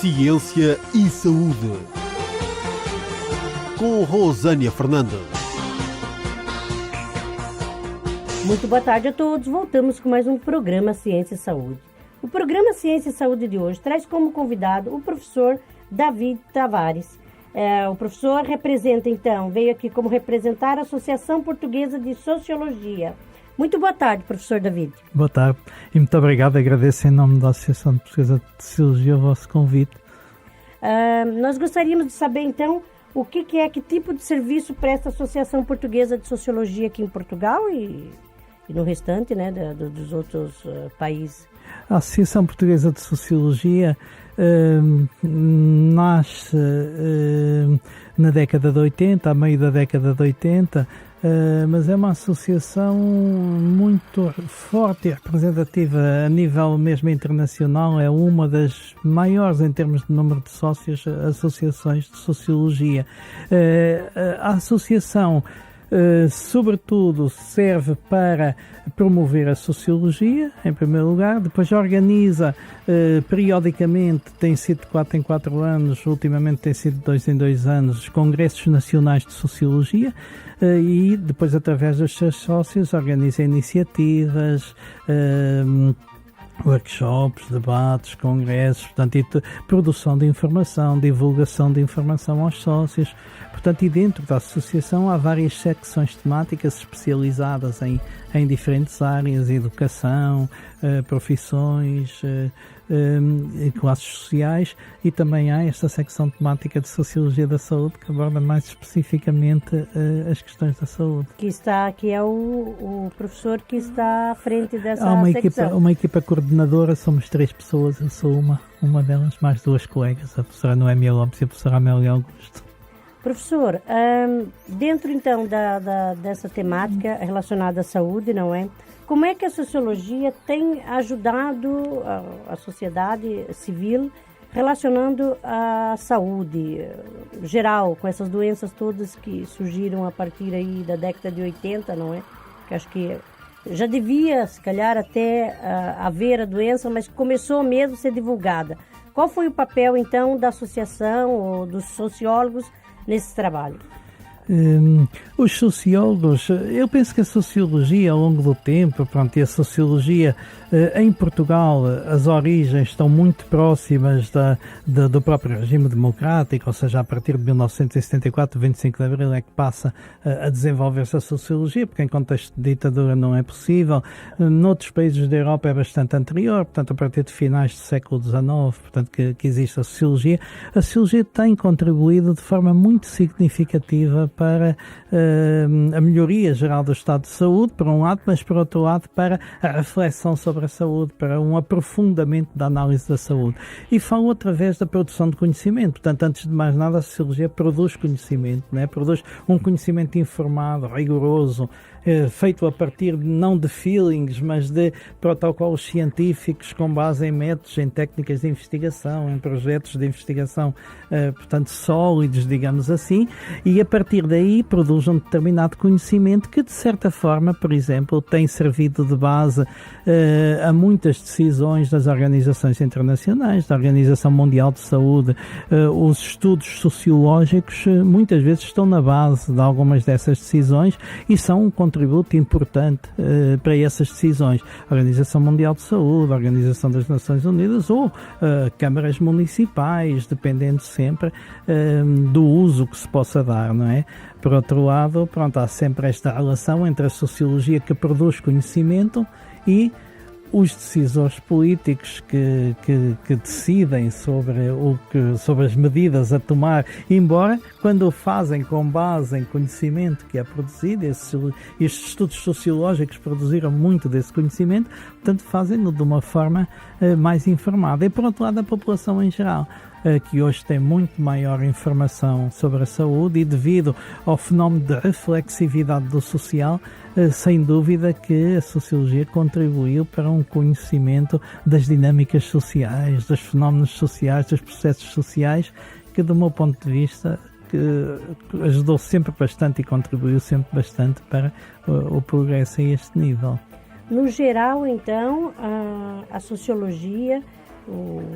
Ciência e Saúde, com Rosânia Fernandes. Muito boa tarde a todos. Voltamos com mais um programa Ciência e Saúde. O programa Ciência e Saúde de hoje traz como convidado o professor David Tavares. O professor veio aqui como representar a Associação Portuguesa de Sociologia. Muito boa tarde, professor David. Boa tarde e muito obrigado. Agradeço em nome da Associação Portuguesa de Sociologia o vosso convite. Nós gostaríamos de saber, então, que tipo de serviço presta a Associação Portuguesa de Sociologia aqui em Portugal e no restante, né, dos outros países. A Associação Portuguesa de Sociologia nasce na década de 80, a meio da década de 80, mas é uma associação muito forte e representativa a nível mesmo internacional. É uma das maiores em termos de número de sócios, associações de sociologia. A associação sobretudo serve para promover a sociologia, em primeiro lugar, depois organiza periodicamente, tem sido de 4 em 4 anos, ultimamente tem sido de 2 em 2 anos, os congressos nacionais de sociologia, e depois, através dos seus sócios, organiza iniciativas, workshops, debates, congressos, portanto, produção de informação, divulgação de informação aos sócios. Portanto, e dentro da associação há várias secções temáticas especializadas em diferentes áreas, educação, profissões, classes sociais, e também há esta secção temática de Sociologia da Saúde que aborda mais especificamente as questões da saúde. Que é o professor que está à frente dessa secção. Há uma equipa coordenadora, somos 3 pessoas, eu sou uma delas, mais 2 colegas, a professora Noémia Lopes e a professora Amélia Augusto. Professor, dentro então dessa temática relacionada à saúde, não é? Como é que a sociologia tem ajudado a sociedade civil relacionando a saúde geral, com essas doenças todas que surgiram a partir aí da década de 80, não é? Que acho que já devia, se calhar, até haver a doença, mas começou mesmo a ser divulgada. Qual foi o papel, então, da associação ou dos sociólogos nesse trabalho? Os sociólogos, eu penso que a sociologia ao longo do tempo, e a sociologia em Portugal, as origens estão muito próximas do próprio regime democrático, ou seja, a partir de 1974, 25 de Abril é que passa a desenvolver-se a sociologia, porque em contexto de ditadura não é possível. Noutros países da Europa é bastante anterior, portanto, a partir de finais do século XIX, portanto, que existe a sociologia. A sociologia tem contribuído de forma muito significativa para a melhoria geral do estado de saúde, por um lado, mas por outro lado para a reflexão sobre a saúde, para um aprofundamento da análise da saúde. E falo através da produção de conhecimento. Portanto, antes de mais nada, a sociologia produz conhecimento, né? Produz um conhecimento informado, rigoroso, feito a partir não de feelings, mas de protocolos científicos com base em métodos, em técnicas de investigação, em projetos de investigação, portanto, sólidos, digamos assim, e a partir daí produz um determinado conhecimento que, de certa forma, por exemplo, tem servido de base a muitas decisões das organizações internacionais, da Organização Mundial de Saúde. Os estudos sociológicos muitas vezes estão na base de algumas dessas decisões e são um contributo importante para essas decisões. A Organização Mundial de Saúde, a Organização das Nações Unidas ou câmaras municipais, dependendo sempre do uso que se possa dar, não é? Por outro lado, há sempre esta relação entre a sociologia que produz conhecimento e os decisores políticos que decidem sobre as medidas a tomar, embora quando o fazem com base em conhecimento que é produzido, estes estudos sociológicos produziram muito desse conhecimento, portanto fazem-no de uma forma mais informada. E por outro lado, a população em geral, que hoje tem muito maior informação sobre a saúde, e devido ao fenómeno de reflexividade do social, sem dúvida que a sociologia contribuiu para um conhecimento das dinâmicas sociais, dos fenómenos sociais, dos processos sociais, que, do meu ponto de vista, que ajudou sempre bastante e contribuiu sempre bastante para o progresso a este nível. No geral, então, a sociologia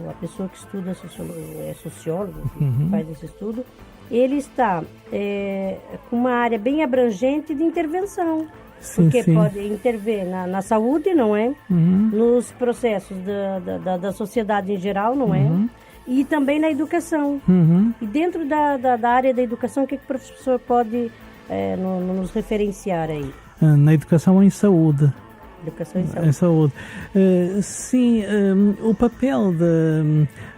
a pessoa que estuda é sociólogo, que faz esse estudo, ele está com uma área bem abrangente de intervenção. Sim, Porque sim. pode intervir na saúde, não é? Nos processos da sociedade em geral, não é? E também na educação. E dentro da área da educação, o que o professor pode nos referenciar aí? Na educação em saúde. Educação em saúde. Em saúde. Sim, o papel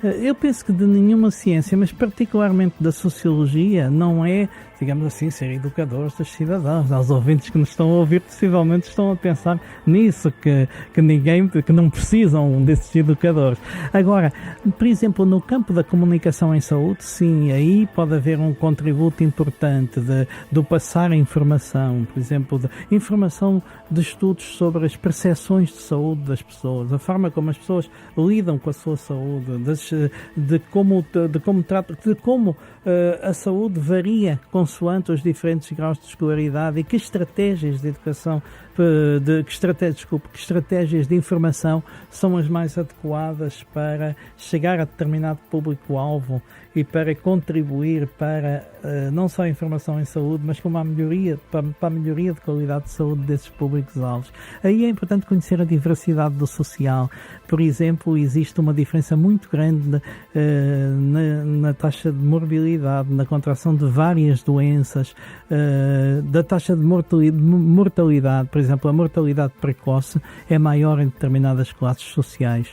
eu penso que de nenhuma ciência, mas particularmente da sociologia, não é, digamos assim, ser educadores dos cidadãos. Os ouvintes que nos estão a ouvir possivelmente estão a pensar nisso, que não precisam desses educadores. Agora, por exemplo, no campo da comunicação em saúde, sim, aí pode haver um contributo importante do passar a informação, por exemplo, informação de estudos sobre as percepções de saúde das pessoas, a forma como as pessoas lidam com a sua saúde, de como a saúde varia consoante os diferentes graus de escolaridade e que estratégias de educação, que estratégias de informação são as mais adequadas para chegar a determinado público-alvo e para contribuir para não só a informação em saúde, mas como para a melhoria de qualidade de saúde desses públicos-alvos. Aí é importante conhecer a diversidade do social. Por exemplo, existe uma diferença muito grande na taxa de morbilidade, na contração de várias doenças, da taxa de mortalidade. Por exemplo, a mortalidade precoce é maior em determinadas classes sociais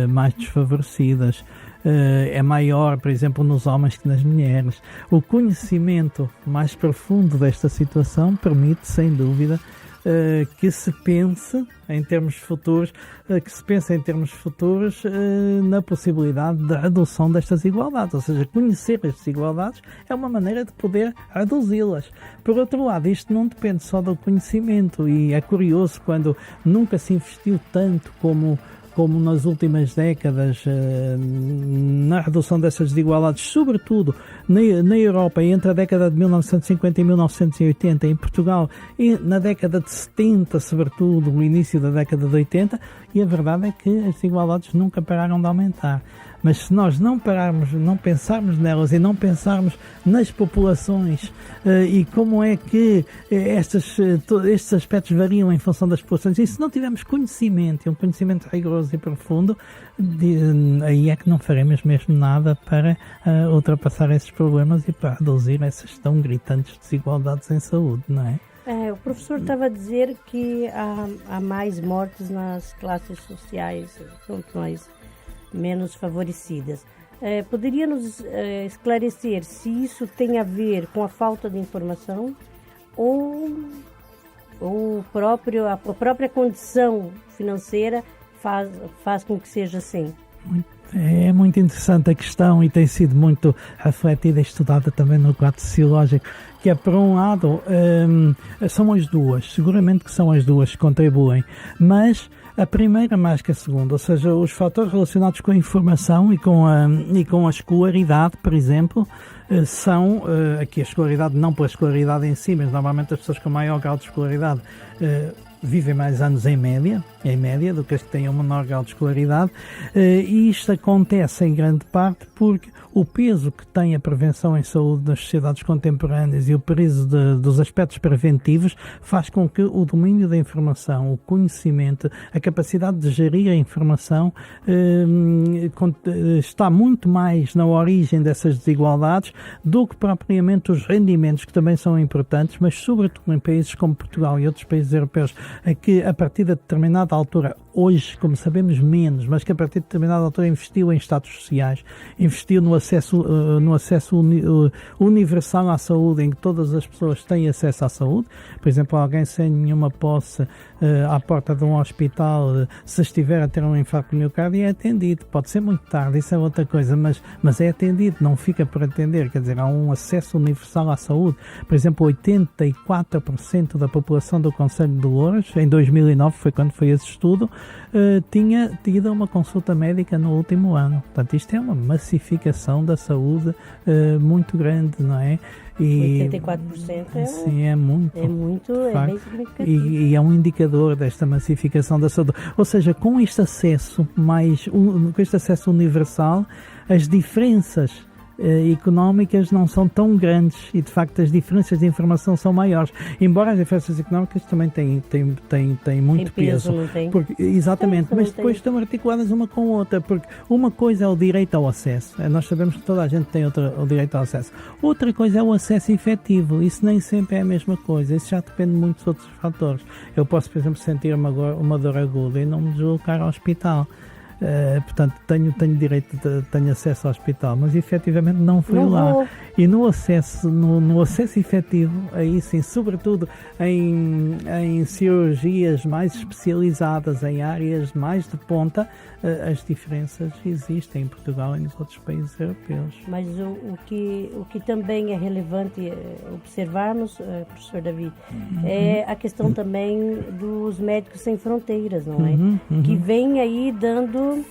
mais desfavorecidas. É maior, por exemplo, nos homens que nas mulheres. O conhecimento mais profundo desta situação permite, sem dúvida, que se pense em termos futuros, na possibilidade da redução destas desigualdades, ou seja, conhecer as desigualdades é uma maneira de poder reduzi-las. Por outro lado, isto não depende só do conhecimento, e é curioso quando nunca se investiu tanto como nas últimas décadas na redução dessas desigualdades, sobretudo na Europa, entre a década de 1950 e 1980, em Portugal, e na década de 70, sobretudo, no início da década de 80, e a verdade é que as desigualdades nunca pararam de aumentar. Mas se nós não pensarmos nelas e não pensarmos nas populações e como é que estes aspectos variam em função das populações, e se não tivermos conhecimento, um conhecimento rigoroso e profundo, aí é que não faremos mesmo nada para ultrapassar esses problemas e para reduzir essas tão gritantes desigualdades em saúde, não é? O professor estava a dizer que há mais mortes nas classes sociais, menos favorecidas. Poderia nos esclarecer se isso tem a ver com a falta de informação ou a própria condição financeira faz com que seja assim? É muito interessante a questão e tem sido muito refletida e estudada também no quadro sociológico, que é, por um lado, são as duas, seguramente que são as duas que contribuem, mas a primeira mais que a segunda, ou seja, os fatores relacionados com a informação e com a escolaridade, por exemplo, são, aqui a escolaridade não pela escolaridade em si, mas normalmente as pessoas com maior grau de escolaridade vivem mais anos em média do que as que têm um menor grau de escolaridade, e isto acontece em grande parte porque o peso que tem a prevenção em saúde nas sociedades contemporâneas e o peso dos aspectos preventivos faz com que o domínio da informação, o conhecimento, a capacidade de gerir a informação está muito mais na origem dessas desigualdades do que propriamente os rendimentos, que também são importantes, mas sobretudo em países como Portugal e outros países europeus, que a partir de determinada altura, hoje, como sabemos, menos, mas que a partir de determinada altura investiu em status sociais, investiu no acesso universal à saúde, em que todas as pessoas têm acesso à saúde. Por exemplo, alguém sem nenhuma posse à porta de um hospital, se estiver a ter um infarto de miocárdio, é atendido. Pode ser muito tarde, isso é outra coisa, mas é atendido, não fica por atender. Quer dizer, há um acesso universal à saúde. Por exemplo, 84% da população do Concelho de Loures fatores, em 2009 foi quando foi esse estudo, tinha tido uma consulta médica no último ano. Portanto, isto é uma massificação da saúde muito grande, não é? E 84% sim, é muito. É muito, é bem significativo. E é um indicador desta massificação da saúde. Ou seja, com este acesso com este acesso universal, as diferenças económicas não são tão grandes e de facto as diferenças de informação são maiores, embora as diferenças económicas também têm muito peso, não tem? Exatamente, mas depois tem. estão articuladas uma com a outra, porque uma coisa é o direito ao acesso, nós sabemos que toda a gente tem o direito ao acesso, outra coisa é o acesso efetivo, isso nem sempre é a mesma coisa, isso já depende muito de outros fatores. Eu posso, por exemplo, sentir uma dor aguda e não me deslocar ao hospital. Portanto, tenho direito, tenho acesso ao hospital, mas efetivamente não fui lá. Vou. E no acesso efetivo, aí sim, sobretudo em cirurgias mais especializadas, em áreas mais de ponta, as diferenças existem em Portugal e nos outros países europeus. Mas o que também é relevante observarmos, professor David, é a questão também dos Médicos Sem Fronteiras, não é? Que vem aí dando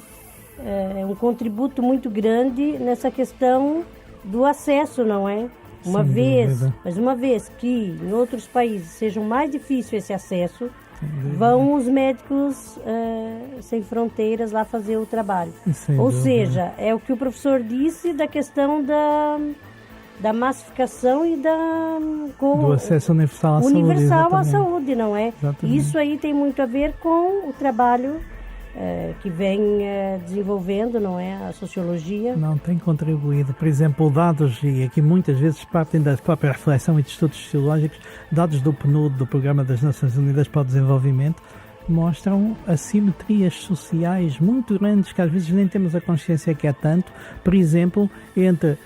um contributo muito grande nessa questão do acesso, não é? Uma vez que em outros países seja mais difícil esse acesso, vão os médicos sem fronteiras lá fazer o trabalho. Ou seja, é o que o professor disse da questão da massificação e do acesso universal à saúde, não é? Exatamente. Isso aí tem muito a ver com o trabalho que vem desenvolvendo, não é? A sociologia. Não tem contribuído. Por exemplo, dados, e aqui muitas vezes partem da própria reflexão e de estudos sociológicos, dados do PNUD, do Programa das Nações Unidas para o Desenvolvimento, mostram assimetrias sociais muito grandes que às vezes nem temos a consciência que é tanto. Por exemplo, entre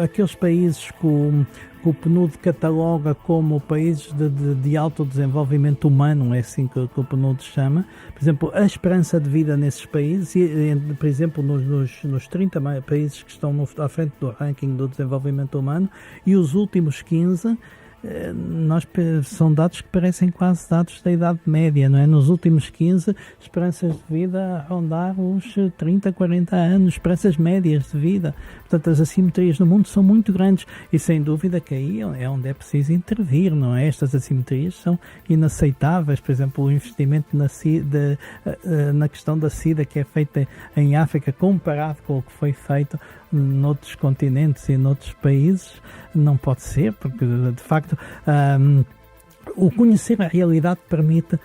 aqueles países que o PNUD cataloga como países de alto desenvolvimento humano, é assim que o PNUD chama. Por exemplo, a esperança de vida nesses países, por exemplo, nos 30 países que estão à frente do ranking do desenvolvimento humano, e os últimos 15, são dados que parecem quase dados da Idade Média, não é? Nos últimos 15, esperanças de vida a rondar os 30, 40 anos, esperanças médias de vida. Portanto, as assimetrias no mundo são muito grandes e sem dúvida que aí é onde é preciso intervir, não é? Estas assimetrias são inaceitáveis. Por exemplo, o investimento na questão da SIDA que é feita em África comparado com o que foi feito noutros continentes e noutros países, não pode ser, porque de facto o conhecer a realidade permite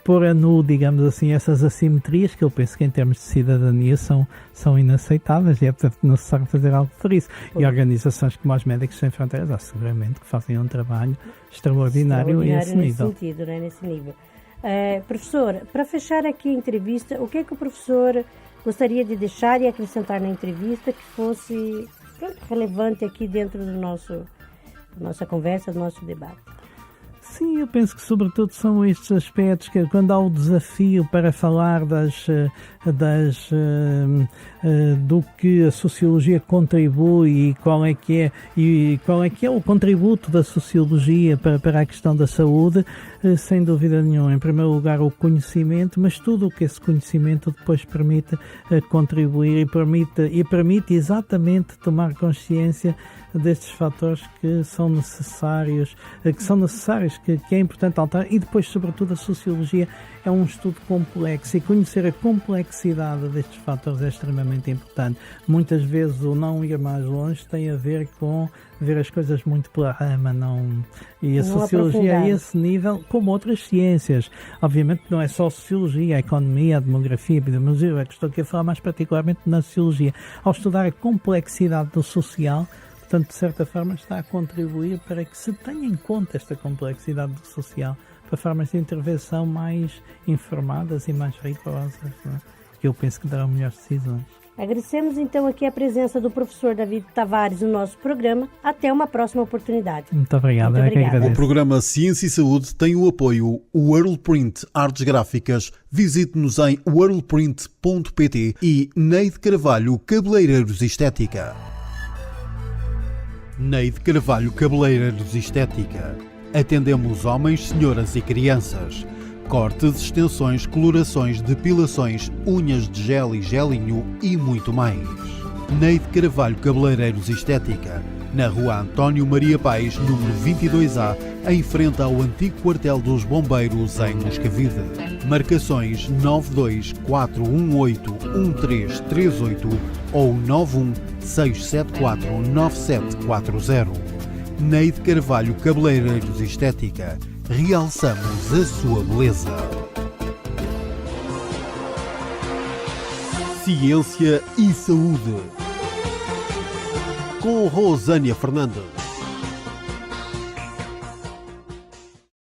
pôr a nu, digamos assim, essas assimetrias que eu penso que em termos de cidadania são inaceitáveis e é portanto necessário fazer algo por isso. E organizações como os Médicos Sem Fronteiras, seguramente que fazem um trabalho extraordinário nesse nível. Sentido, né? Nesse nível. Professor, para fechar aqui a entrevista, o que é que o professor gostaria de deixar e acrescentar na entrevista que fosse relevante aqui dentro da nossa conversa, do nosso debate? Sim, eu penso que sobretudo são estes aspectos que quando há o desafio para falar do que a sociologia contribui e qual é que é o contributo da sociologia para a questão da saúde, sem dúvida nenhuma, em primeiro lugar o conhecimento, mas tudo o que esse conhecimento depois permite contribuir e permite exatamente tomar consciência destes fatores que são necessários, que é importante alterar, e depois, sobretudo, a sociologia é um estudo complexo e conhecer a complexidade destes fatores é extremamente importante. Muitas vezes o não ir mais longe tem a ver com ver as coisas muito pela rama, e a sociologia a esse nível, como outras ciências. Obviamente não é só a sociologia, a economia, a demografia, a epidemiologia, eu estou aqui a falar mais particularmente na sociologia. Ao estudar a complexidade do social, portanto, de certa forma, está a contribuir para que se tenha em conta esta complexidade do social, para formas de intervenção mais informadas e mais rigorosas, não é? Que eu penso que darão melhores decisões. Agradecemos então aqui a presença do professor David Tavares no nosso programa. Até uma próxima oportunidade. Muito obrigado. Muito obrigada. O programa Ciência e Saúde tem o apoio Worldprint Artes Gráficas. Visite-nos em worldprint.pt e Neide Carvalho Cabeleireiros Estética. Neide Carvalho Cabeleireiros Estética. Atendemos homens, senhoras e crianças. Cortes, extensões, colorações, depilações, unhas de gel e gelinho e muito mais. Neide Carvalho Cabeleireiros Estética, na Rua António Maria Pais, número 22A, em frente ao antigo quartel dos bombeiros em Moscavide. Marcações 924181338 ou 916749740. Neide Carvalho Cabeleireiros Estética. Realçamos a sua beleza. Ciência e saúde. Com Rosânia Fernandes.